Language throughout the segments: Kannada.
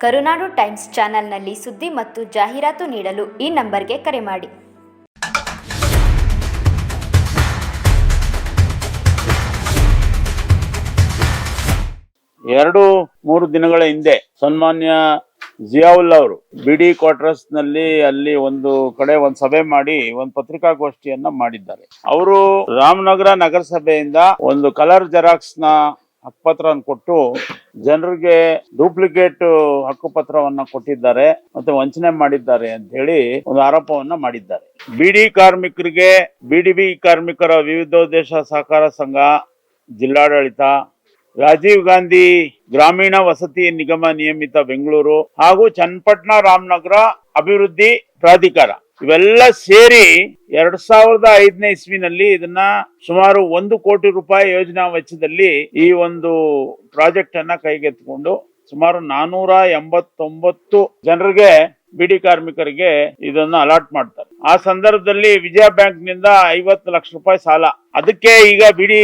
ಕರುನಾಡು ಟೈಮ್ಸ್ ಚಾನೆಲ್ನಲ್ಲಿ ಸುದ್ದಿ ಮತ್ತು ಜಾಹೀರಾತು ನೀಡಲು ಈ ನಂಬರ್ಗೆ ಕರೆ ಮಾಡಿ. ಎರಡು ಮೂರು ದಿನಗಳ ಹಿಂದೆ ಸನ್ಮಾನ್ಯ ಜಿಯಾವುಲ್ ಅವರು ಬಿಡಿ ಕ್ವಾರ್ಟರ್ಸ್ ನಲ್ಲಿ ಅಲ್ಲಿ ಒಂದು ಕಡೆ ಒಂದು ಸಭೆ ಮಾಡಿ ಒಂದು ಪತ್ರಿಕಾಗೋಷ್ಠಿಯನ್ನ ಮಾಡಿದ್ದಾರೆ. ಅವರು ರಾಮನಗರ ನಗರಸಭೆಯಿಂದ ಒಂದು ಕಲರ್ ಜೆರಾಕ್ಸ್ ನ ಹಕ್ಕುಪತ್ರ ಕೊಟ್ಟು ಜನರಿಗೆ ಡೂಪ್ಲಿಕೇಟ್ ಹಕ್ಕುಪತ್ರವನ್ನ ಕೊಟ್ಟಿದ್ದಾರೆ ಮತ್ತೆ ವಂಚನೆ ಮಾಡಿದ್ದಾರೆ ಅಂತ ಹೇಳಿ ಒಂದು ಆರೋಪವನ್ನ ಮಾಡಿದ್ದಾರೆ. ಬಿಡಿ ಕಾರ್ಮಿಕರಿಗೆ ಬಿಡಿಬಿ ಕಾರ್ಮಿಕರ ವಿವಿಧೋದ್ದೇಶ ಸಹಕಾರ ಸಂಘ, ಜಿಲ್ಲಾಡಳಿತ, ರಾಜೀವ್ ಗಾಂಧಿ ಗ್ರಾಮೀಣ ವಸತಿ ನಿಗಮ ನಿಯಮಿತ ಬೆಂಗಳೂರು ಹಾಗೂ ಚನ್ನಪಟ್ಟಣ ರಾಮನಗರ ಅಭಿವೃದ್ಧಿ ಪ್ರಾಧಿಕಾರ ಇವೆಲ್ಲ ಸೇರಿ 2005ನೇ ಇಸ್ವಿನಲ್ಲಿ ಇದನ್ನ ಸುಮಾರು 1 ಕೋಟಿ ರೂಪಾಯಿ ಯೋಜನಾ ವೆಚ್ಚದಲ್ಲಿ ಈ ಒಂದು ಪ್ರಾಜೆಕ್ಟ್ ಅನ್ನ ಕೈಗೆತ್ತಿಕೊಂಡು ಸುಮಾರು 489 ಜನರಿಗೆ ಬಿಡಿ ಕಾರ್ಮಿಕರಿಗೆ ಇದನ್ನ ಅಲಾಟ್ ಮಾಡ್ತಾರೆ. ಆ ಸಂದರ್ಭದಲ್ಲಿ ವಿಜಯ ಬ್ಯಾಂಕ್ ನಿಂದ 50 ಲಕ್ಷ ರೂಪಾಯಿ ಸಾಲ, ಅದಕ್ಕೆ ಈಗ ಬಿಡಿ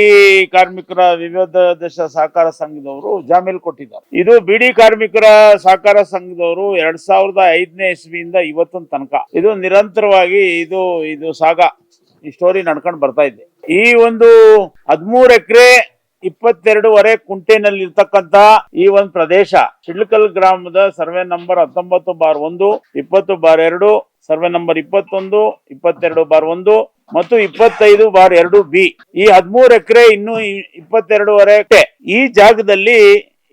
ಕಾರ್ಮಿಕರ ವಿವಿಧೋದ್ದೇಶ ಸಹಕಾರ ಸಂಘದವರು ಜಾಮೀನು ಕೊಟ್ಟಿದ್ದಾರೆ. ಇದು ಬಿಡಿ ಕಾರ್ಮಿಕರ ಸಹಕಾರ ಸಂಘದವರು 2005ನೇ ಇಸ್ವಿಯಿಂದ ಇವತ್ತಿನ ತನಕ ಇದು ನಿರಂತರವಾಗಿ ಇದು ಈ ಸ್ಟೋರಿ ನಡ್ಕೊಂಡು ಬರ್ತಾ ಇದೆ. ಈ ಒಂದು 13 ಎಕರೆ 22.5 ಕುಂಟೆನಲ್ಲಿ ಇರ್ತಕ್ಕಂತ ಈ ಒಂದು ಪ್ರದೇಶ ಶಿಡ್ಲಕಲ್ ಗ್ರಾಮದ ಸರ್ವೆ ನಂಬರ್ 19/1, 20/2, ಸರ್ವೆ ನಂಬರ್ 21, 22/1 ಮತ್ತು 25/2B. ಈ 13 ಎಕರೆ ಇನ್ನು 22.5 ಎಕರೆ ಈ ಜಾಗದಲ್ಲಿ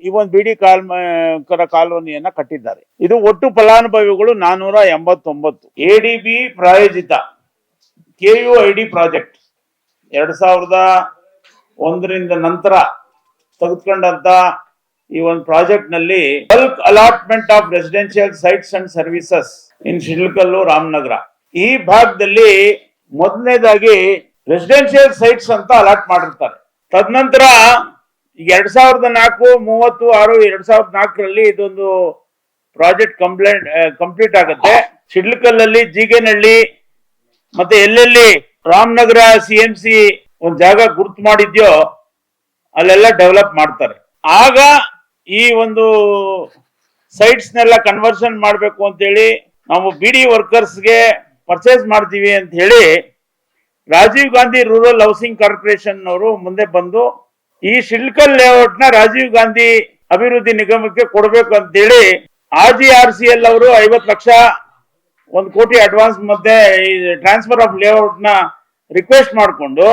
ಈ ಒಂದು ಬಿಡಿ ಕಾರ್ಮಿಕರ ಕಾಲೋನಿಯನ್ನ ಕಟ್ಟಿದ್ದಾರೆ. ಇದು ಒಟ್ಟು ಫಲಾನುಭವಿಗಳು 489. ADB ಪ್ರಾಯೋಜಿತ KUID ಪ್ರಾಜೆಕ್ಟ್ 2001ರಿಂದ ನಂತರ ತೆಗೆದುಕೊಂಡಂತ ಈ ಒಂದು ಪ್ರಾಜೆಕ್ಟ್ ನಲ್ಲಿ bulk allotment of residential sites and services in Shidlakallu, Ramanagara ಈ ಭಾಗದಲ್ಲಿ ಮೊದಲನೇದಾಗಿ ರೆಸಿಡೆನ್ಶಿಯಲ್ ಸೈಟ್ಸ್ ಅಂತ ಅಲಾಟ್ ಮಾಡಿರ್ತಾರೆ. ತದನಂತರ 2004-30-6-2004ರಲ್ಲಿ ಇದೊಂದು ಪ್ರಾಜೆಕ್ಟ್ ಕಂಪ್ಲೀಟ್ ಆಗುತ್ತೆ. ಶಿಡ್ಲಕಲ್ಲಲ್ಲಿ, ಜೀಗೇನಹಳ್ಳಿ ಮತ್ತೆ ಎಲ್ಲೆಲ್ಲಿ ರಾಮನಗರ CMC ಒಂದು ಜಾಗ ಗುರುತು ಮಾಡಿದ್ಯೋ ಅಲ್ಲೆಲ್ಲ ಡೆವಲಪ್ ಮಾಡ್ತಾರೆ. ಆಗ ಈ ಒಂದು ಸೈಟ್ಸ್ ನೆಲ್ಲ ಕನ್ವರ್ಷನ್ ಮಾಡಬೇಕು ಅಂತೇಳಿ ನಾವು ಬಿಡಿ ವರ್ಕರ್ಸ್ಗೆ ಪರ್ಚೇಸ್ ಮಾಡ್ತೀವಿ ಅಂತ ಹೇಳಿ Rajiv Gandhi rural housing corporation ಅವರು ಮುಂದೆ ಬಂದು ಈ ಶಿಡ್ಲಕಲ್ ಲೇಔಟ್ ನ ರಾಜೀವ್ ಗಾಂಧಿ ಅಭಿವೃದ್ಧಿ ನಿಗಮಕ್ಕೆ ಕೊಡಬೇಕು ಅಂತೇಳಿ RGRCL ಅವರು 50 ಲಕ್ಷ 1 ಕೋಟಿ ಅಡ್ವಾನ್ಸ್ ಮತ್ತೆ ಟ್ರಾನ್ಸ್ಫರ್ ಆಫ್ ಲೇಔಟ್ ನ ರಿಕ್ವೆಸ್ಟ್ ಮಾಡಿಕೊಂಡು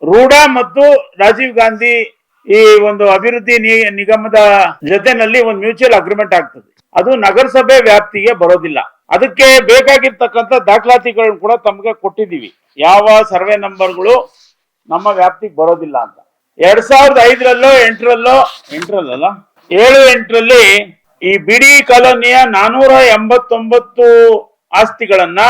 ರೂಢಾ ಮತ್ತು ರಾಜೀವ್ ಗಾಂಧಿ ಈ ಒಂದು ಅಭಿವೃದ್ಧಿ ನಿಗಮದ ಜೊತೆನಲ್ಲಿ ಒಂದು ಮ್ಯೂಚುವಲ್ ಅಗ್ರಿಮೆಂಟ್ ಆಗ್ತದೆ. ಅದು ನಗರಸಭೆ ವ್ಯಾಪ್ತಿಗೆ ಬರೋದಿಲ್ಲ. ಅದಕ್ಕೆ ಬೇಕಾಗಿರ್ತಕ್ಕಂಥ ದಾಖಲಾತಿಗಳನ್ನು ಕೂಡ ತಮಗೆ ಕೊಟ್ಟಿದ್ದೀವಿ. ಯಾವ ಸರ್ವೆ ನಂಬರ್ಗಳು ನಮ್ಮ ವ್ಯಾಪ್ತಿಗೆ ಬರೋದಿಲ್ಲ ಅಂತ 2005ರಲ್ಲೋ 8ರಲ್ಲಿ ಈ ಬಿಡಿ ಕಾಲೋನಿಯ 489 ಆಸ್ತಿಗಳನ್ನ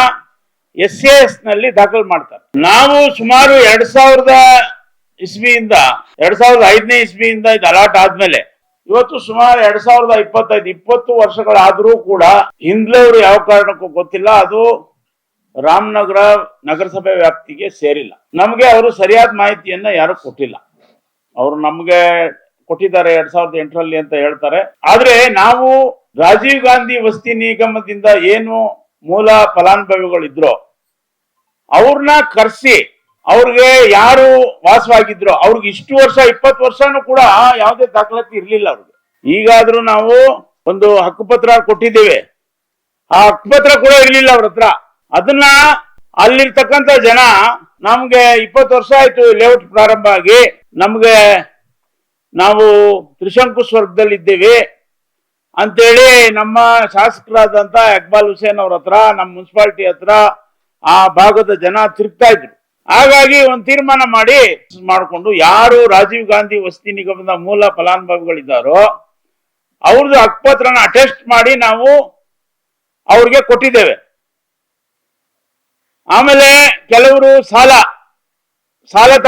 SAS ನಲ್ಲಿ ದಾಖಲು ಮಾಡ್ತಾರೆ. ನಾವು ಸುಮಾರು 2005ನೇ ಇಸ್ವಿಯಿಂದ ಇದು ಅಲಾಟ್ ಆದ್ಮೇಲೆ ಇವತ್ತು ಸುಮಾರು 2025 20 ವರ್ಷಗಳಾದ್ರೂ ಕೂಡ ಹಿಂದ್ಲವರು ಯಾವ ಕಾರಣಕ್ಕೂ ಗೊತ್ತಿಲ್ಲ, ಅದು ರಾಮನಗರ ನಗರಸಭೆ ವ್ಯಾಪ್ತಿಗೆ ಸೇರಿಲ್ಲ. ನಮ್ಗೆ ಅವರು ಸರಿಯಾದ ಮಾಹಿತಿಯನ್ನ ಯಾರು ಕೊಟ್ಟಿಲ್ಲ. ಅವರು ನಮ್ಗೆ ಕೊಟ್ಟಿದ್ದಾರೆ 2008ರಲ್ಲಿ ಅಂತ ಹೇಳ್ತಾರೆ. ಆದ್ರೆ ನಾವು ರಾಜೀವ್ ಗಾಂಧಿ ವಸತಿ ನಿಗಮದಿಂದ ಏನು ಮೂಲ ಫಲಾನುಭವಿಗಳಿದ್ರು ಅವ್ರನ್ನ ಕರೆಸಿ ಅವ್ರಿಗೆ ಯಾರು ವಾಸವಾಗಿದ್ರು ಅವ್ರಿಗೆ ಇಷ್ಟು ವರ್ಷ 20 ವರ್ಷನೂ ಕೂಡ ಯಾವುದೇ ದಾಖಲಾತಿ ಇರ್ಲಿಲ್ಲ ಅವ್ರಿಗೆ. ಈಗಾದ್ರೂ ನಾವು ಒಂದು ಹಕ್ಕುಪತ್ರ ಕೊಟ್ಟಿದ್ದೇವೆ, ಆ ಹಕ್ಕುಪತ್ರ ಕೂಡ ಇರ್ಲಿಲ್ಲ ಅವ್ರ ಹತ್ರ. ಅದನ್ನ ಅಲ್ಲಿರ್ತಕ್ಕಂಥ ಜನ ನಮ್ಗೆ 20 ವರ್ಷ ಆಯ್ತು ಲೇಔಟ್ ಪ್ರಾರಂಭ ಆಗಿ, ನಮ್ಗೆ ನಾವು ತ್ರಿಶಂಕು ಸ್ವರ್ಗದಲ್ಲಿ ಇದ್ದೇವೆ ಅಂತೇಳಿ ನಮ್ಮ ಶಾಸಕರಾದಂತ ಇಕ್ಬಾಲ್ ಹುಸೇನ್ ಅವ್ರ ಹತ್ರ, ನಮ್ಮ ಮುನ್ಸಿಪಾಲಿಟಿ ಹತ್ರ ಆ ಭಾಗದ ಜನ ತಿರುಗ್ತಾ ಇದ್ರು. ಹಾಗಾಗಿ ಒಂದು ತೀರ್ಮಾನ ಮಾಡಿಕೊಂಡು ಯಾರು ರಾಜೀವ್ ಗಾಂಧಿ ವಸತಿ ನಿಗಮದ ಮೂಲ ಫಲಾನುಭವಿಗಳಿದ್ದಾರೋ ಅವ್ರದ್ದು ಹಕ್ಕುಪತ್ರನ ಅಟೆಸ್ಟ್ ಮಾಡಿ ನಾವು ಅವ್ರಿಗೆ ಕೊಟ್ಟಿದ್ದೇವೆ. ಆಮೇಲೆ ಕೆಲವರು ಸಾಲ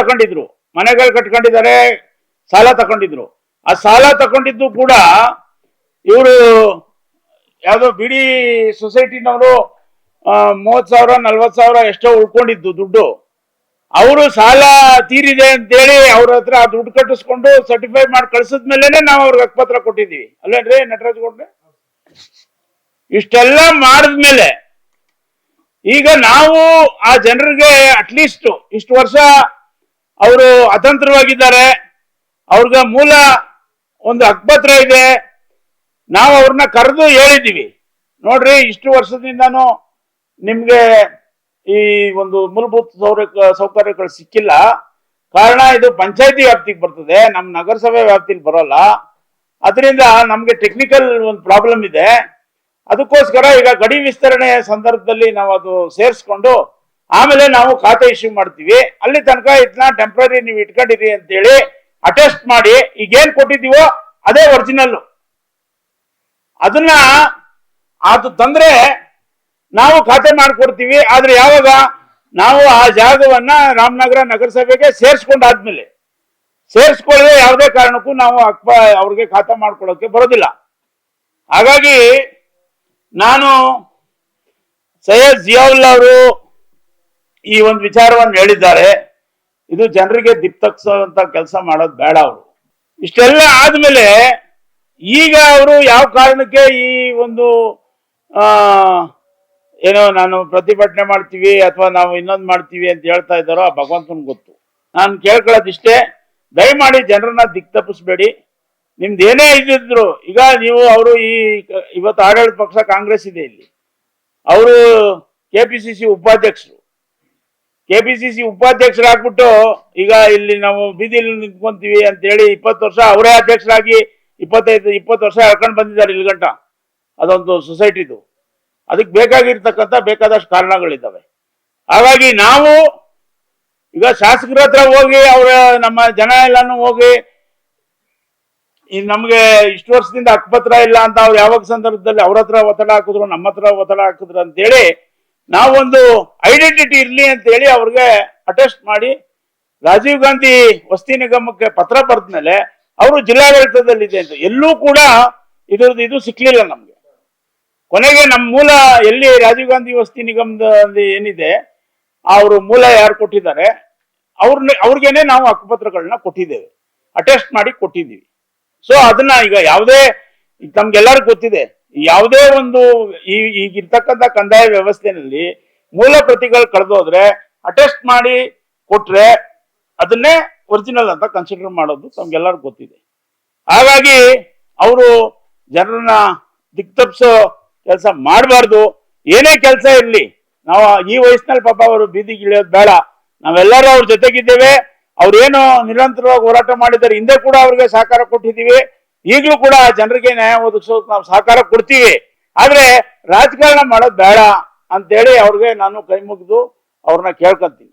ತಗೊಂಡಿದ್ರು, ಮನೆಗಳು ಕಟ್ಕೊಂಡಿದ್ದಾರೆ, ಸಾಲ ತಗೊಂಡಿದ್ರು. ಆ ಸಾಲ ತಗೊಂಡಿದ್ದು ಕೂಡ ಇವರು ಯಾವ್ದೋ ಬಿಡಿ ಸೊಸೈಟಿನವರು 30,000 40,000 ಎಷ್ಟೋ ಉಳ್ಕೊಂಡಿದ್ದು ದುಡ್ಡು, ಅವರು ಸಾಲ ತೀರಿದೆ ಅಂತೇಳಿ ಅವ್ರ ಹತ್ರ ದುಡ್ಡು ಕಟ್ಟಿಸ್ಕೊಂಡು ಸರ್ಟಿಫೈ ಮಾಡಿ ಕಳ್ಸಿದ್ಮೇಲೆ ನಾವು ಅವ್ರಿಗೆ ಹಕ್ಕುಪತ್ರ ಕೊಟ್ಟಿದ್ದೀವಿ. ಅಲ್ಲೇನ್ರಿ ನಟರಾಜ್ ಗೌಡ್ರೆ? ಇಷ್ಟೆಲ್ಲ ಮಾಡಿದ್ಮೇಲೆ ಈಗ ನಾವು ಆ ಜನರಿಗೆ ಅಟ್ಲೀಸ್ಟ್ ಇಷ್ಟು ವರ್ಷ ಅವರು ಅತಂತ್ರವಾಗಿದ್ದಾರೆ, ಅವ್ರಿಗೆ ಮೂಲ ಒಂದು ಹಕ್ಕುಪತ್ರ ಇದೆ, ನಾವು ಅವ್ರನ್ನ ಕರೆದು ಹೇಳಿದ್ದೀವಿ, ನೋಡ್ರಿ ಇಷ್ಟು ವರ್ಷದಿಂದನೂ ನಿಮ್ಗೆ ಈ ಒಂದು ಮೂಲಭೂತ ಸೌಕರ್ಯಗಳು ಸಿಕ್ಕಿಲ್ಲ, ಕಾರಣ ಇದು ಪಂಚಾಯತಿ ವ್ಯಾಪ್ತಿಗೆ ಬರ್ತದೆ, ನಮ್ಮ ನಗರಸಭೆ ವ್ಯಾಪ್ತಿಲಿ ಬರೋಲ್ಲ, ಅದರಿಂದ ನಮ್ಗೆ ಟೆಕ್ನಿಕಲ್ ಒಂದು ಪ್ರಾಬ್ಲಮ್ ಇದೆ, ಅದಕ್ಕೋಸ್ಕರ ಈಗ ಗಡಿ ವಿಸ್ತರಣೆ ಸಂದರ್ಭದಲ್ಲಿ ನಾವು ಅದು ಸೇರಿಸ್ಕೊಂಡು ಆಮೇಲೆ ನಾವು ಖಾತೆ ಇಶ್ಯೂ ಮಾಡ್ತೀವಿ, ಅಲ್ಲಿ ತನಕ ಇದನ್ನ ಟೆಂಪ್ರರಿ ನೀವು ಇಟ್ಕೊಂಡಿರಿ ಅಂತೇಳಿ ಅಟೆಸ್ಟ್ ಮಾಡಿ ಈಗೇನ್ ಕೊಟ್ಟಿದ್ದೀವೋ ಅದೇ ಒರಿಜಿನಲ್, ಅದನ್ನ ಅದು ತಂದ್ರೆ ನಾವು ಖಾತೆ ಮಾಡ್ಕೊಡ್ತೀವಿ. ಆದ್ರೆ ಯಾವಾಗ ನಾವು ಆ ಜಾಗವನ್ನ ರಾಮನಗರ ನಗರಸಭೆಗೆ ಸೇರಿಸ್ಕೊಂಡಾದ್ಮೇಲೆ, ಸೇರಿಸ್ಕೊಳ್ಳದೆ ಯಾವುದೇ ಕಾರಣಕ್ಕೂ ನಾವು ಅವ್ರಿಗೆ ಖಾತೆ ಮಾಡ್ಕೊಳ್ಳೋಕೆ ಬರೋದಿಲ್ಲ. ಹಾಗಾಗಿ ನಾನು ಸೈಯದ್ ಜಿಯಾವುಲ್ಲಾ ಅವರು ಈ ಒಂದು ವಿಚಾರವನ್ನು ಹೇಳಿದ್ದಾರೆ, ಇದು ಜನರಿಗೆ ದಿಕ್ತಕ್ಸುವಂತ ಕೆಲಸ ಮಾಡೋದು ಬೇಡ. ಅವರು ಇಷ್ಟೆಲ್ಲ ಆದ್ಮೇಲೆ ಈಗ ಅವರು ಯಾವ ಕಾರಣಕ್ಕೆ ಈ ಒಂದು ಏನೋ ನಾನು ಪ್ರತಿಭಟನೆ ಮಾಡ್ತೀವಿ ಅಥವಾ ನಾವು ಇನ್ನೊಂದು ಮಾಡ್ತೀವಿ ಅಂತ ಹೇಳ್ತಾ ಇದ್ದಾರೋ ಆ ಭಗವಂತನಿಗೆ ಗೊತ್ತು. ನಾನು ಕೇಳ್ಕೊಳ್ಳೋದಿಷ್ಟೇ, ದಯಮಾಡಿ ಜನರನ್ನ ದಿಕ್ ತಪ್ಪಿಸ್ಬೇಡಿ. ನಿಮ್ದು ಏನೇ ಇದ್ದಿದ್ರು, ಈಗ ನೀವು ಅವರು ಇವತ್ತು ಆಡಳಿತ ಪಕ್ಷ ಕಾಂಗ್ರೆಸ್ ಇದೆ, ಇಲ್ಲಿ ಅವರು ಕೆಪಿಸಿಸಿ ಉಪಾಧ್ಯಕ್ಷರು, ಕೆಪಿಸಿಸಿ ಉಪಾಧ್ಯಕ್ಷರಾಗ್ಬಿಟ್ಟು ಈಗ ಇಲ್ಲಿ ನಾವು ಬೀದಿಲಿ ನಿಂತ್ಕೊಂತೀವಿ ಅಂತ ಹೇಳಿ 20 ವರ್ಷ ಅವರೇ ಅಧ್ಯಕ್ಷರಾಗಿ 20 ವರ್ಷ ಹೇಳ್ಕೊಂಡು ಬಂದಿದ್ದಾರೆ ಇಲ್ಲಿ ಗಂಟ. ಅದೊಂದು ಸೊಸೈಟಿದು, ಅದಕ್ಕೆ ಬೇಕಾಗಿರ್ತಕ್ಕಂಥ ಬೇಕಾದಷ್ಟು ಕಾರಣಗಳಿದ್ದಾವೆ. ಹಾಗಾಗಿ ನಾವು ಈಗ ಶಾಸಕರ ಹತ್ರ ಹೋಗಿ ನಮ್ಮ ಜನ ಎಲ್ಲಾನು ಹೋಗಿ ನಮ್ಗೆ ಇಷ್ಟು ವರ್ಷದಿಂದ ಹಕ್ಕುಪತ್ರ ಇಲ್ಲ ಅಂತ ಅವ್ರು ಯಾವಾಗ ಸಂದರ್ಭದಲ್ಲಿ ಅವ್ರ ಹತ್ರ ಒತ್ತಡ ಹಾಕಿದ್ರು, ನಮ್ಮ ಹತ್ರ ಒತ್ತಡ ಹಾಕಿದ್ರು ಅಂತೇಳಿ ನಾವೊಂದು ಐಡೆಂಟಿಟಿ ಇರ್ಲಿ ಅಂತ ಹೇಳಿ ಅವ್ರಿಗೆ ಅಟೆಸ್ಟ್ ಮಾಡಿ ರಾಜೀವ್ ಗಾಂಧಿ ವಸತಿ ನಿಗಮಕ್ಕೆ ಪತ್ರ ಬರೆದ್ಮೇಲೆ ಅವರು ಜಿಲ್ಲಾಡಳಿತದಲ್ಲಿದೆ ಅಂತ ಎಲ್ಲೂ ಕೂಡ ಇದು ಸಿಕ್ಲಿಲ್ಲ ನಮ್ಗೆ. ಕೊನೆಗೆ ನಮ್ಮ ಮೂಲ ಎಲ್ಲಿ ರಾಜೀವ್ ಗಾಂಧಿ ವಸತಿ ನಿಗಮದಲ್ಲಿ ಏನಿದೆ ಅವರು ಮೂಲ ಯಾರು ಕೊಟ್ಟಿದ್ದಾರೆ ಅವ್ರಿಗೇನೆ ನಾವು ಹಕ್ಕುಪತ್ರಗಳನ್ನ ಕೊಟ್ಟಿದ್ದೇವೆ, ಅಟೆಸ್ಟ್ ಮಾಡಿ ಕೊಟ್ಟಿದ್ದೀವಿ. ಸೊ ಅದನ್ನ ಈಗ ಯಾವುದೇ ತಮ್ಗೆಲ್ಲರಿಗೂ ಗೊತ್ತಿದೆ, ಯಾವುದೇ ಒಂದು ಈಗಿರ್ತಕ್ಕಂಥ ಕಂದಾಯ ವ್ಯವಸ್ಥೆನಲ್ಲಿ ಮೂಲ ಪ್ರತಿಗಳು ಕಳೆದೋದ್ರೆ ಅಟೆಸ್ಟ್ ಮಾಡಿ ಕೊಟ್ರೆ ಅದನ್ನೇ ಒರಿಜಿನಲ್ ಅಂತ ಕನ್ಸಿಡರ್ ಮಾಡೋದು ತಮ್ಗೆಲ್ಲರಿಗೂ ಗೊತ್ತಿದೆ. ಹಾಗಾಗಿ ಅವರು ಜನರನ್ನ ದಿಕ್ತಪ್ಸೋ ಕೆಲಸ ಮಾಡಬಾರ್ದು. ಏನೇ ಕೆಲಸ ಇರಲಿ, ನಾವು ಈ ವಯಸ್ಸಿನಲ್ಲಿ ಪಾಪ ಅವರು ಬೀದಿಗೆ ಇಳಿಯೋದು ಬೇಡ, ನಾವೆಲ್ಲರೂ ಅವ್ರ ಜೊತೆಗಿದ್ದೇವೆ. ಅವ್ರೇನು ನಿರಂತರವಾಗಿ ಹೋರಾಟ ಮಾಡಿದ್ದಾರೆ, ಹಿಂದೆ ಕೂಡ ಅವ್ರಿಗೆ ಸಹಕಾರ ಕೊಟ್ಟಿದ್ದೀವಿ, ಈಗಲೂ ಕೂಡ ಜನರಿಗೆ ನ್ಯಾಯ ಒದಗಿಸೋಕೆ ನಾವು ಸಹಕಾರ ಕೊಡ್ತೀವಿ. ಆದ್ರೆ ರಾಜಕಾರಣ ಮಾಡೋದು ಬೇಡ ಅಂತೇಳಿ ಅವ್ರಿಗೆ ನಾನು ಕೈ ಮುಗಿದು ಅವ್ರನ್ನ ಕೇಳ್ಕೊಂತೀನಿ.